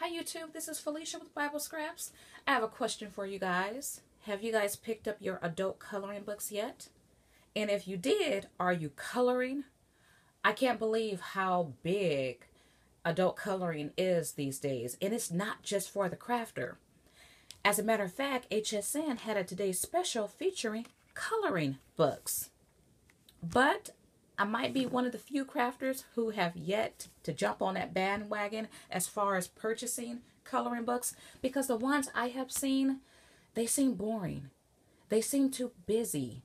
Hi YouTube, this is Felicia with Bible Scraps. I have a question for you guys. Have you guys picked up your adult coloring books yet? And if you did, are you coloring? I can't believe how big adult coloring is these days. And it's not just for the crafter. As a matter of fact, HSN had a today's special featuring coloring books. But I might be one of the few crafters who have yet to jump on that bandwagon as far as purchasing coloring books, because the ones I have seen, they seem boring. They seem too busy.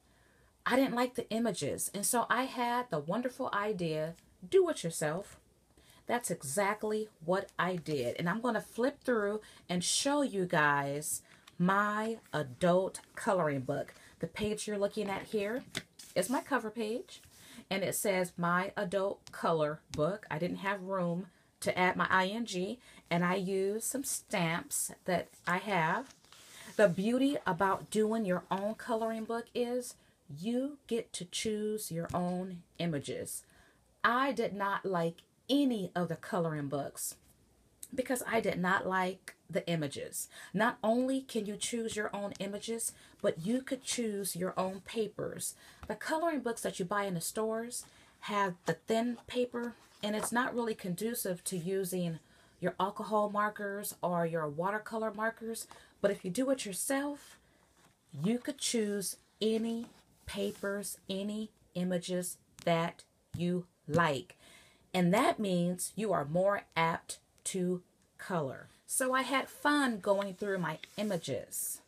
I didn't like the images, and so I had the wonderful idea, do it yourself. That's exactly what I did, and I'm going to flip through and show you guys my adult coloring book. The page you're looking at here is my cover page. And it says my adult color book. I didn't have room to add my ing, and I used some stamps that I have. The beauty about doing your own coloring book is you get to choose your own images. I did not like any of the coloring books because I did not like the images. Not only can you choose your own images, but you could choose your own papers. The coloring books that you buy in the stores have the thin paper, and it's not really conducive to using your alcohol markers or your watercolor markers. But if you do it yourself, you could choose any papers, any images that you like. And that means you are more apt to color. So I had fun going through my images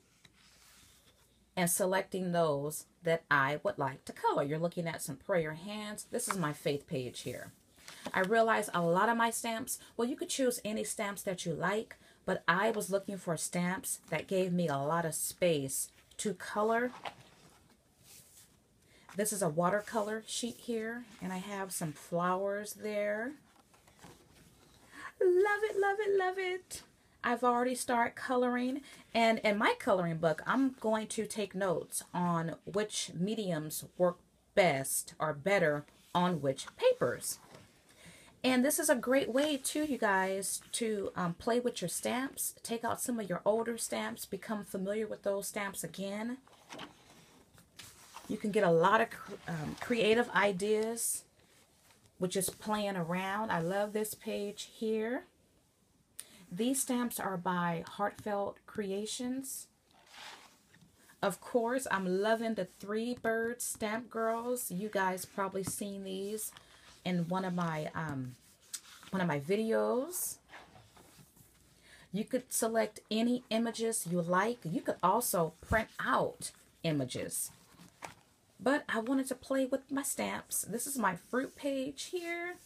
and selecting those that I would like to color. You're looking at some prayer hands. This is my faith page here. I realized a lot of my stamps, well, you could choose any stamps that you like, but I was looking for stamps that gave me a lot of space to color. This is a watercolor sheet here, and I have some flowers there. Love it, love it, love it. I've already started coloring, and in my coloring book, I'm going to take notes on which mediums work best or better on which papers. And this is a great way too, you guys, to play with your stamps. Take out some of your older stamps, become familiar with those stamps again. You can get a lot of creative ideas with just playing around. I love this page here. These stamps are by Heartfelt Creations. Of course, I'm loving the 3 bird stamp girls. You guys probably seen these in one of my videos. You could select any images you like. You could also print out images. But I wanted to play with my stamps. This is my fruit page here.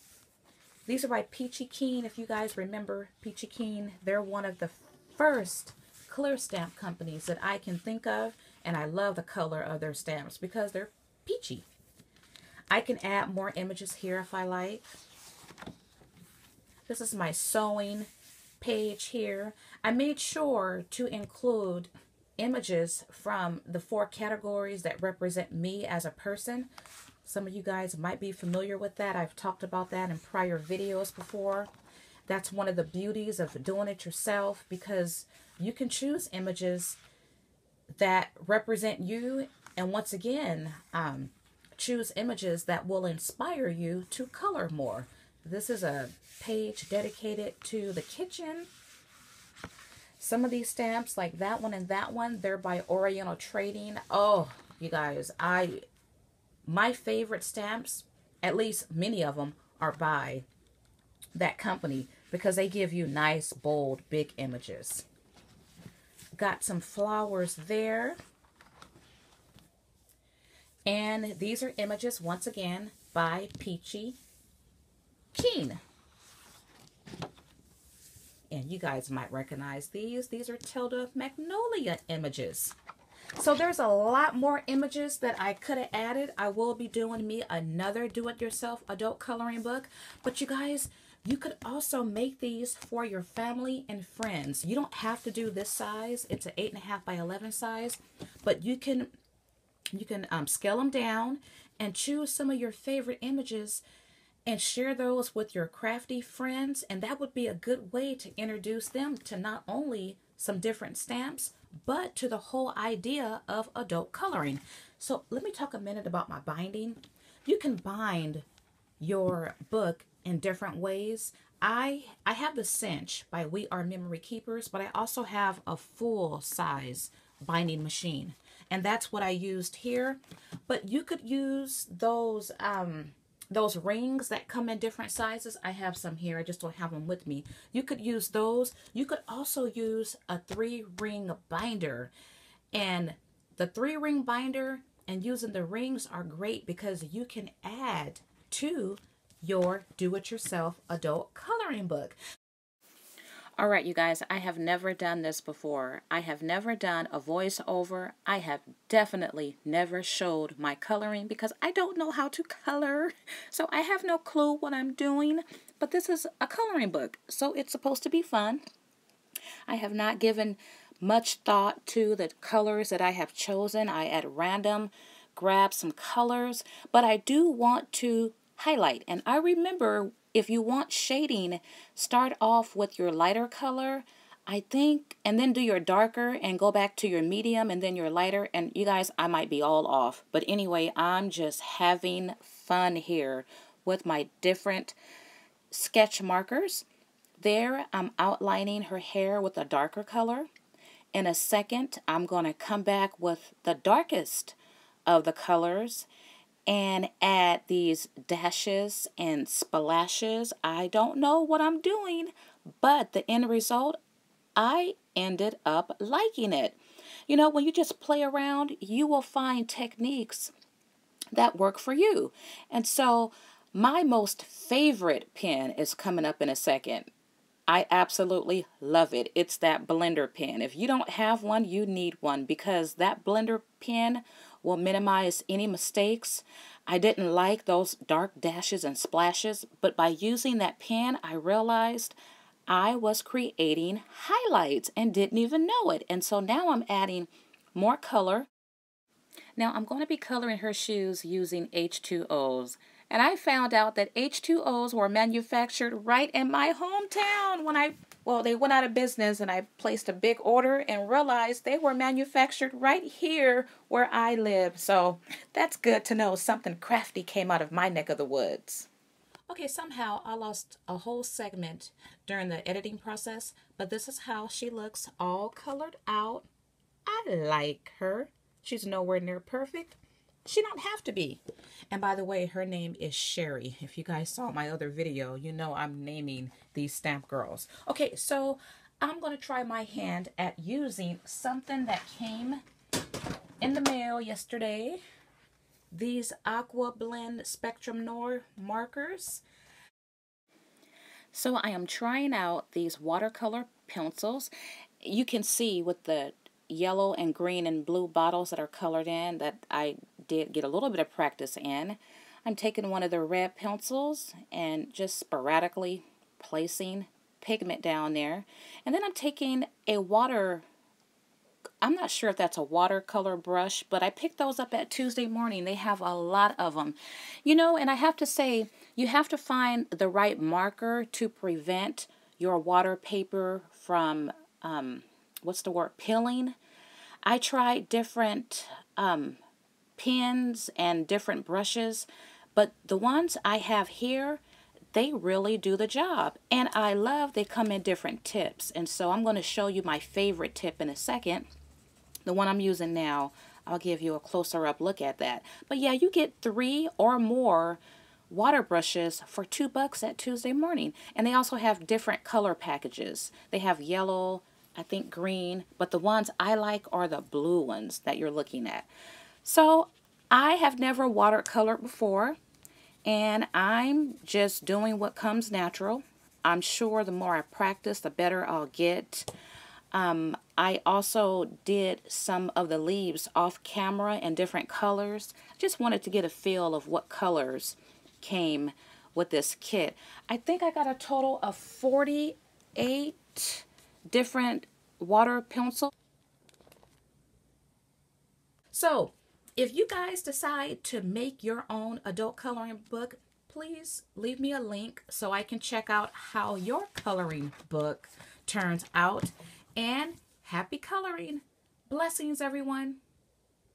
These are by Peachy Keen. If you guys remember Peachy Keen, they're one of the first clear stamp companies that I can think of. And I love the color of their stamps because they're peachy. I can add more images here if I like. This is my sewing page here. I made sure to include images from the 4 categories that represent me as a person. Some of you guys might be familiar with that. I've talked about that in prior videos before. That's one of the beauties of doing it yourself, because you can choose images that represent you, and once again, choose images that will inspire you to color more. This is a page dedicated to the kitchen. Some of these stamps, like that one and that one, they're by Oriental Trading. Oh, you guys, my favorite stamps, at least many of them, are by that company because they give you nice, bold, big images. Got some flowers there. And these are images, once again, by Peachy Keen. And you guys might recognize these. These are Tilda Magnolia images. So there's a lot more images that I could have added. I will be doing me another do-it-yourself adult coloring book. But you guys, you could also make these for your family and friends. You don't have to do this size. It's an 8.5 by 11 size. But you can scale them down and choose some of your favorite images and share those with your crafty friends. And that would be a good way to introduce them to not only some different stamps, but to the whole idea of adult coloring. So let me talk a minute about my binding. You can bind your book in different ways. I have the Cinch by We Are Memory Keepers, but I also have a full size binding machine, and that's what I used here. But you could use those rings that come in different sizes. I have some here. I just don't have them with me. You could use those. You could also use a 3-ring binder, and the 3-ring binder and using the rings are great because you can add to your do-it-yourself adult coloring book. All right, you guys, I have never done this before. I have never done a voiceover. I have definitely never showed my coloring because I don't know how to color. So I have no clue what I'm doing, but this is a coloring book, so it's supposed to be fun. I have not given much thought to the colors that I have chosen. I at random grabbed some colors, but I do want to highlight. And I remember, if you want shading, start off with your lighter color, I think, and then do your darker and go back to your medium and then your lighter. And you guys, I might be all off. But anyway, I'm just having fun here with my different sketch markers. There, I'm outlining her hair with a darker color. In a second, I'm going to come back with the darkest of the colors and add these dashes and splashes. I don't know what I'm doing, but the end result, I ended up liking it. You know, when you just play around, you will find techniques that work for you. And so my most favorite pen is coming up in a second. I absolutely love it. It's that blender pen. If you don't have one, you need one because that blender pen will minimize any mistakes. I didn't like those dark dashes and splashes, but by using that pen, I realized I was creating highlights and didn't even know it. And so now I'm adding more color. Now I'm going to be coloring her shoes using H2Os. And I found out that H2Os were manufactured right in my hometown when they went out of business, and I placed a big order and realized they were manufactured right here where I live. So that's good to know something crafty came out of my neck of the woods. Okay, somehow I lost a whole segment during the editing process, but this is how she looks all colored out. I like her. She's nowhere near perfect. She don't have to be. And by the way, her name is Sherry. If you guys saw my other video, you know I'm naming these stamp girls. Okay, so I'm going to try my hand at using something that came in the mail yesterday. These Aqua Blend Spectrum Noir markers. So I am trying out these watercolor pencils. You can see with the yellow and green and blue bottles that are colored in that I did get a little bit of practice in. I'm taking one of the red pencils and just sporadically placing pigment down there. And then I'm taking a I'm not sure if that's a watercolor brush, but I picked those up at Tuesday Morning. They have a lot of them. You know, and I have to say, you have to find the right marker to prevent your water paper from, peeling. I tried different pens and different brushes, but the ones I have here, they really do the job. And I love they come in different tips. And so I'm going to show you my favorite tip in a second. The one I'm using now, I'll give you a closer up look at that. But yeah, you get 3 or more water brushes for $2 at Tuesday Morning. And they also have different color packages. They have yellow, I think green, but the ones I like are the blue ones that you're looking at. So I have never watercolored before, and I'm just doing what comes natural. I'm sure the more I practice, the better I'll get. I also did some of the leaves off camera in different colors. Just wanted to get a feel of what colors came with this kit. I think I got a total of 48 different water pencils. So if you guys decide to make your own adult coloring book, please leave me a link so I can check out how your coloring book turns out. And happy coloring. Blessings, everyone.